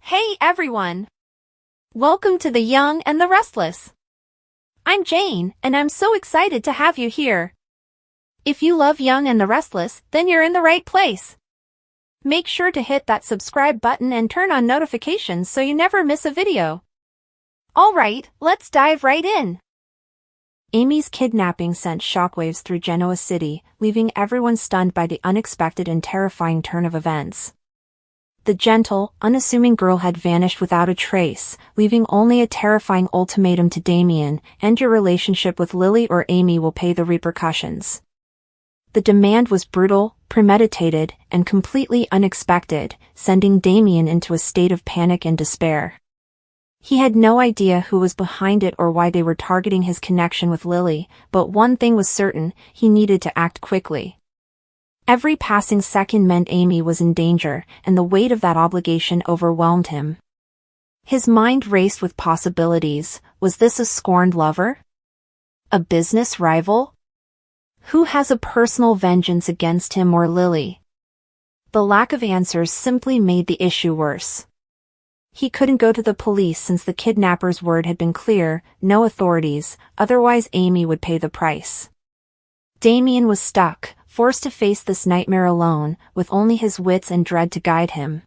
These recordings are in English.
Hey everyone! Welcome to The Young and the Restless. I'm Jane, and I'm so excited to have you here. If you love Young and the Restless, then you're in the right place. Make sure to hit that subscribe button and turn on notifications so you never miss a video. Alright, let's dive right in. Amy's kidnapping sent shockwaves through Genoa City, leaving everyone stunned by the unexpected and terrifying turn of events. The gentle, unassuming girl had vanished without a trace, leaving only a terrifying ultimatum to Damian: end your relationship with Lily or Amy will pay the repercussions. The demand was brutal, premeditated, and completely unexpected, sending Damian into a state of panic and despair. He had no idea who was behind it or why they were targeting his connection with Lily, but one thing was certain: he needed to act quickly. Every passing second meant Amy was in danger, and the weight of that obligation overwhelmed him. His mind raced with possibilities. Was this a scorned lover? A business rival? Who has a personal vengeance against him or Lily? The lack of answers simply made the issue worse. He couldn't go to the police since the kidnapper's word had been clear: no authorities, otherwise Amy would pay the price. Damian was stuck, forced to face this nightmare alone, with only his wits and dread to guide him.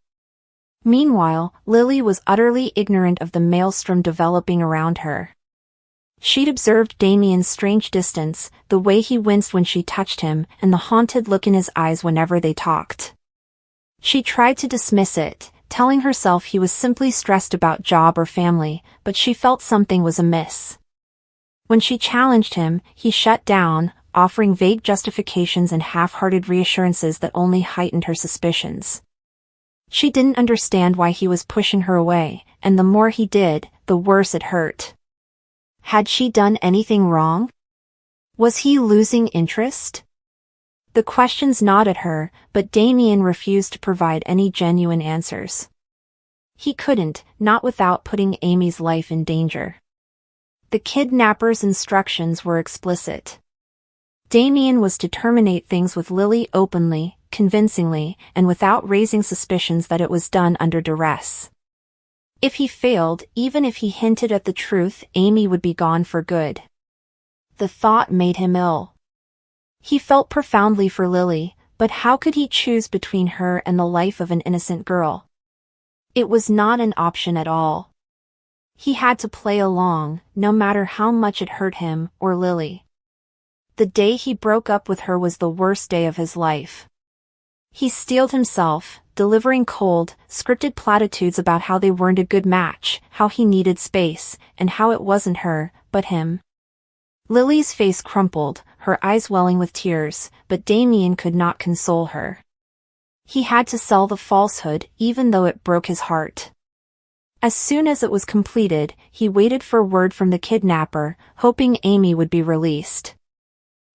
Meanwhile, Lily was utterly ignorant of the maelstrom developing around her. She'd observed Damian's strange distance, the way he winced when she touched him, and the haunted look in his eyes whenever they talked. She tried to dismiss it, telling herself he was simply stressed about job or family, but she felt something was amiss. When she challenged him, he shut down, offering vague justifications and half-hearted reassurances that only heightened her suspicions. She didn't understand why he was pushing her away, and the more he did, the worse it hurt. Had she done anything wrong? Was he losing interest? The questions gnawed at her, but Damian refused to provide any genuine answers. He couldn't, not without putting Amy's life in danger. The kidnapper's instructions were explicit. Damian was to terminate things with Lily openly, convincingly, and without raising suspicions that it was done under duress. If he failed, even if he hinted at the truth, Amy would be gone for good. The thought made him ill. He felt profoundly for Lily, but how could he choose between her and the life of an innocent girl? It was not an option at all. He had to play along, no matter how much it hurt him or Lily. The day he broke up with her was the worst day of his life. He steeled himself, delivering cold, scripted platitudes about how they weren't a good match, how he needed space, and how it wasn't her, but him. Lily's face crumpled, her eyes welling with tears, but Damian could not console her. He had to sell the falsehood, even though it broke his heart. As soon as it was completed, he waited for word from the kidnapper, hoping Amy would be released.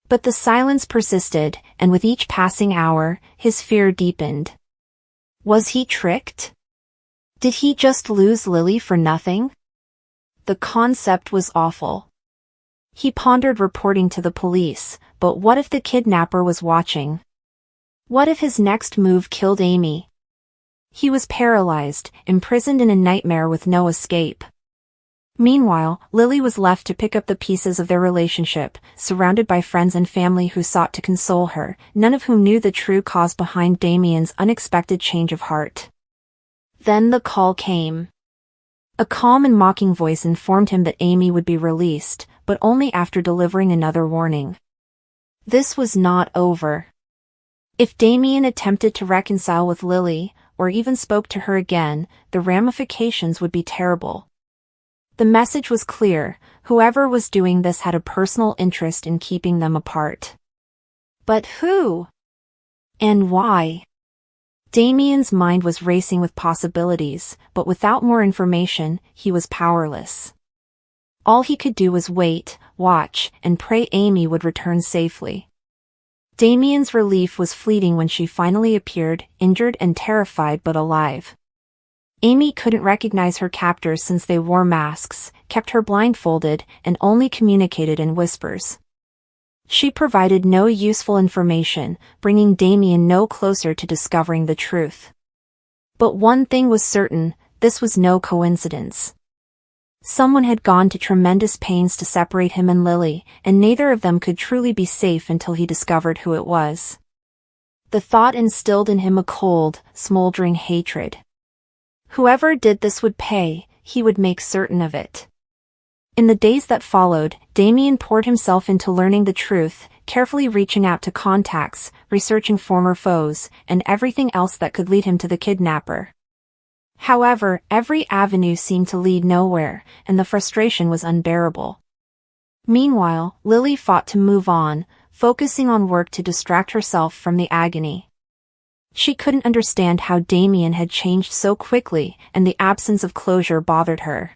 But the silence persisted, and with each passing hour, his fear deepened. Was he tricked? Did he just lose Lily for nothing? The concept was awful. He pondered reporting to the police, but what if the kidnapper was watching? What if his next move killed Amy? He was paralyzed, imprisoned in a nightmare with no escape. Meanwhile, Lily was left to pick up the pieces of their relationship, surrounded by friends and family who sought to console her, none of whom knew the true cause behind Damian's unexpected change of heart. Then the call came. A calm and mocking voice informed him that Amy would be released, but only after delivering another warning. This was not over. If Damian attempted to reconcile with Lily, or even spoke to her again, the ramifications would be terrible. The message was clear: whoever was doing this had a personal interest in keeping them apart. But who? And why? Damian's mind was racing with possibilities, but without more information, he was powerless. All he could do was wait, watch, and pray Amy would return safely. Damian's relief was fleeting when she finally appeared, injured and terrified but alive. Amy couldn't recognize her captors since they wore masks, kept her blindfolded, and only communicated in whispers. She provided no useful information, bringing Damian no closer to discovering the truth. But one thing was certain: this was no coincidence. Someone had gone to tremendous pains to separate him and Lily, and neither of them could truly be safe until he discovered who it was. The thought instilled in him a cold, smoldering hatred. Whoever did this would pay, he would make certain of it. In the days that followed, Damian poured himself into learning the truth, carefully reaching out to contacts, researching former foes, and everything else that could lead him to the kidnapper. However, every avenue seemed to lead nowhere, and the frustration was unbearable. Meanwhile, Lily fought to move on, focusing on work to distract herself from the agony. She couldn't understand how Damian had changed so quickly, and the absence of closure bothered her.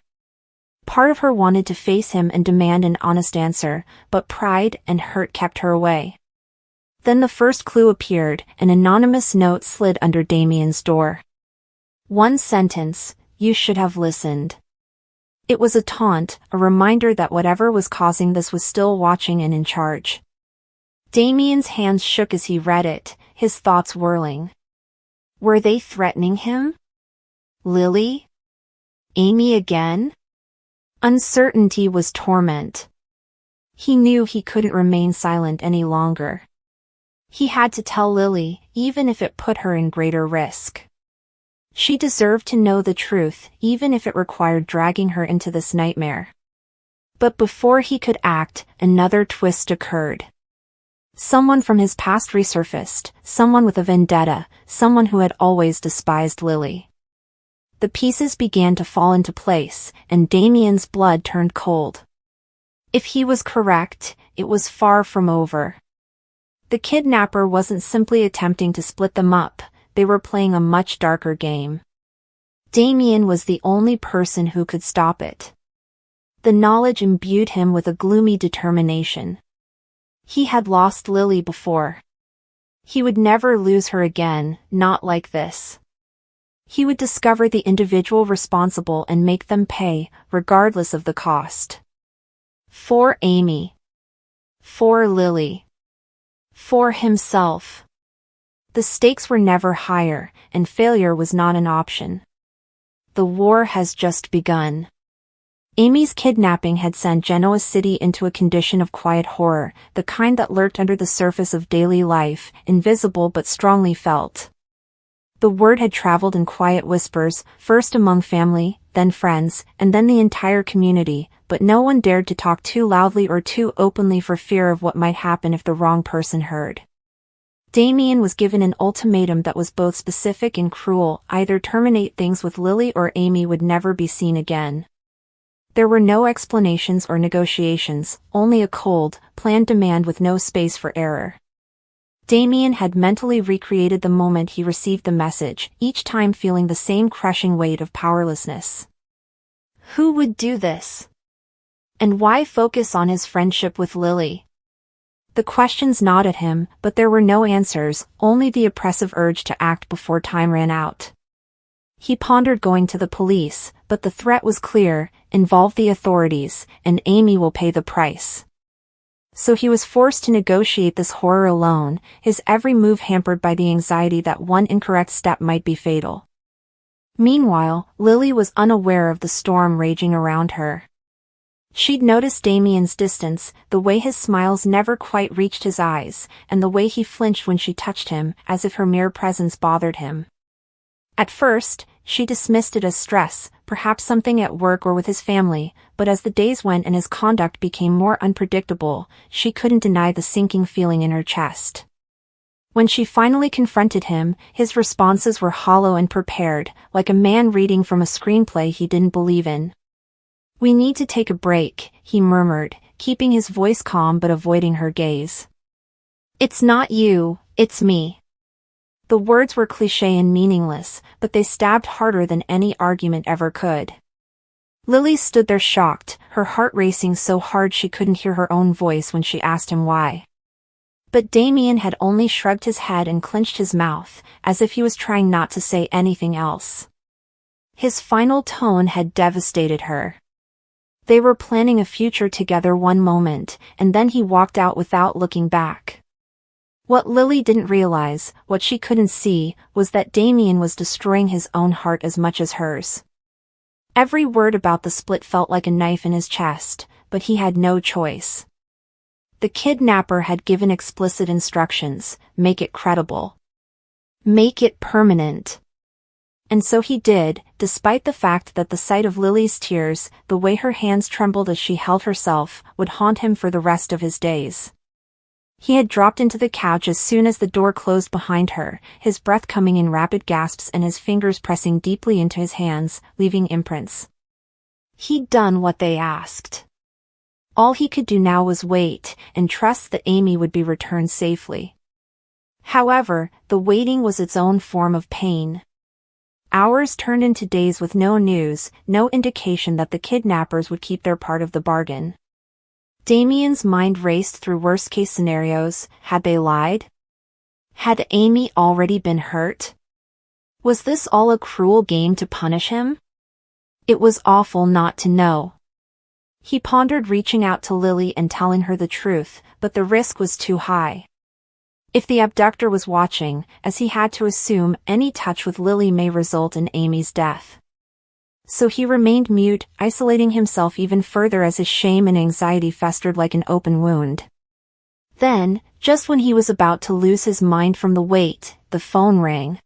Part of her wanted to face him and demand an honest answer, but pride and hurt kept her away. Then the first clue appeared, an anonymous note slid under Damian's door. One sentence, "You should have listened." It was a taunt, a reminder that whatever was causing this was still watching and in charge. Damian's hands shook as he read it, his thoughts whirling. Were they threatening him? Lily? Amy again? Uncertainty was torment. He knew he couldn't remain silent any longer. He had to tell Lily, even if it put her in greater risk. She deserved to know the truth, even if it required dragging her into this nightmare. But before he could act, another twist occurred. Someone from his past resurfaced, someone with a vendetta, someone who had always despised Lily. The pieces began to fall into place, and Damian's blood turned cold. If he was correct, it was far from over. The kidnapper wasn't simply attempting to split them up, they were playing a much darker game. Damian was the only person who could stop it. The knowledge imbued him with a gloomy determination. He had lost Lily before. He would never lose her again, not like this. He would discover the individual responsible and make them pay, regardless of the cost. For Amy. For Lily. For himself. The stakes were never higher, and failure was not an option. The war has just begun. Amy's kidnapping had sent Genoa City into a condition of quiet horror, the kind that lurked under the surface of daily life, invisible but strongly felt. The word had traveled in quiet whispers, first among family, then friends, and then the entire community, but no one dared to talk too loudly or too openly for fear of what might happen if the wrong person heard. Damian was given an ultimatum that was both specific and cruel: either terminate things with Lily or Amy would never be seen again. There were no explanations or negotiations, only a cold, planned demand with no space for error. Damian had mentally recreated the moment he received the message, each time feeling the same crushing weight of powerlessness. Who would do this? And why focus on his friendship with Lily? The questions gnawed at him, but there were no answers, only the oppressive urge to act before time ran out. He pondered going to the police, but the threat was clear: involve the authorities, and Amy will pay the price. So he was forced to negotiate this horror alone, his every move hampered by the anxiety that one incorrect step might be fatal. Meanwhile, Lily was unaware of the storm raging around her. She'd noticed Damian's distance, the way his smiles never quite reached his eyes, and the way he flinched when she touched him, as if her mere presence bothered him. At first, she dismissed it as stress, perhaps something at work or with his family, but as the days went and his conduct became more unpredictable, she couldn't deny the sinking feeling in her chest. When she finally confronted him, his responses were hollow and prepared, like a man reading from a screenplay he didn't believe in. "We need to take a break," he murmured, keeping his voice calm but avoiding her gaze. "It's not you, it's me." The words were cliché and meaningless, but they stabbed harder than any argument ever could. Lily stood there shocked, her heart racing so hard she couldn't hear her own voice when she asked him why. But Damian had only shrugged his head and clenched his mouth, as if he was trying not to say anything else. His final tone had devastated her. They were planning a future together one moment, and then he walked out without looking back. What Lily didn't realize, what she couldn't see, was that Damian was destroying his own heart as much as hers. Every word about the split felt like a knife in his chest, but he had no choice. The kidnapper had given explicit instructions: make it credible. Make it permanent. And so he did, despite the fact that the sight of Lily's tears, the way her hands trembled as she held herself, would haunt him for the rest of his days. He had dropped into the couch as soon as the door closed behind her, his breath coming in rapid gasps and his fingers pressing deeply into his hands, leaving imprints. He'd done what they asked. All he could do now was wait, and trust that Amy would be returned safely. However, the waiting was its own form of pain. Hours turned into days with no news, no indication that the kidnappers would keep their part of the bargain. Damian's mind raced through worst-case scenarios. Had they lied? Had Amy already been hurt? Was this all a cruel game to punish him? It was awful not to know. He pondered reaching out to Lily and telling her the truth, but the risk was too high. If the abductor was watching, as he had to assume, any touch with Lily may result in Amy's death. So he remained mute, isolating himself even further as his shame and anxiety festered like an open wound. Then, just when he was about to lose his mind from the weight, the phone rang.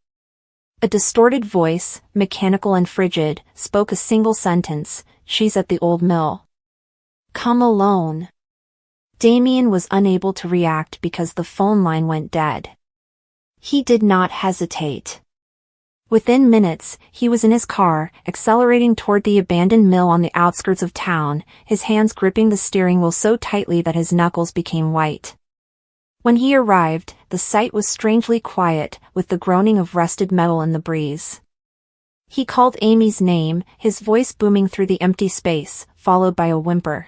A distorted voice, mechanical and frigid, spoke a single sentence: "She's at the old mill. Come alone." Damian was unable to react because the phone line went dead. He did not hesitate. Within minutes, he was in his car, accelerating toward the abandoned mill on the outskirts of town, his hands gripping the steering wheel so tightly that his knuckles became white. When he arrived, the site was strangely quiet, with the groaning of rusted metal in the breeze. He called Amy's name, his voice booming through the empty space, followed by a whimper.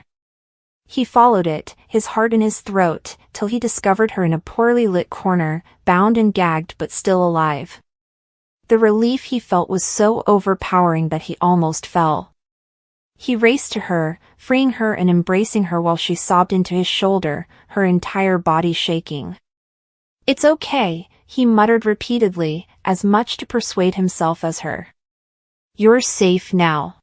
He followed it, his heart in his throat, till he discovered her in a poorly lit corner, bound and gagged but still alive. The relief he felt was so overpowering that he almost fell. He raced to her, freeing her and embracing her while she sobbed into his shoulder, her entire body shaking. "It's okay," he muttered repeatedly, as much to persuade himself as her. "You're safe now."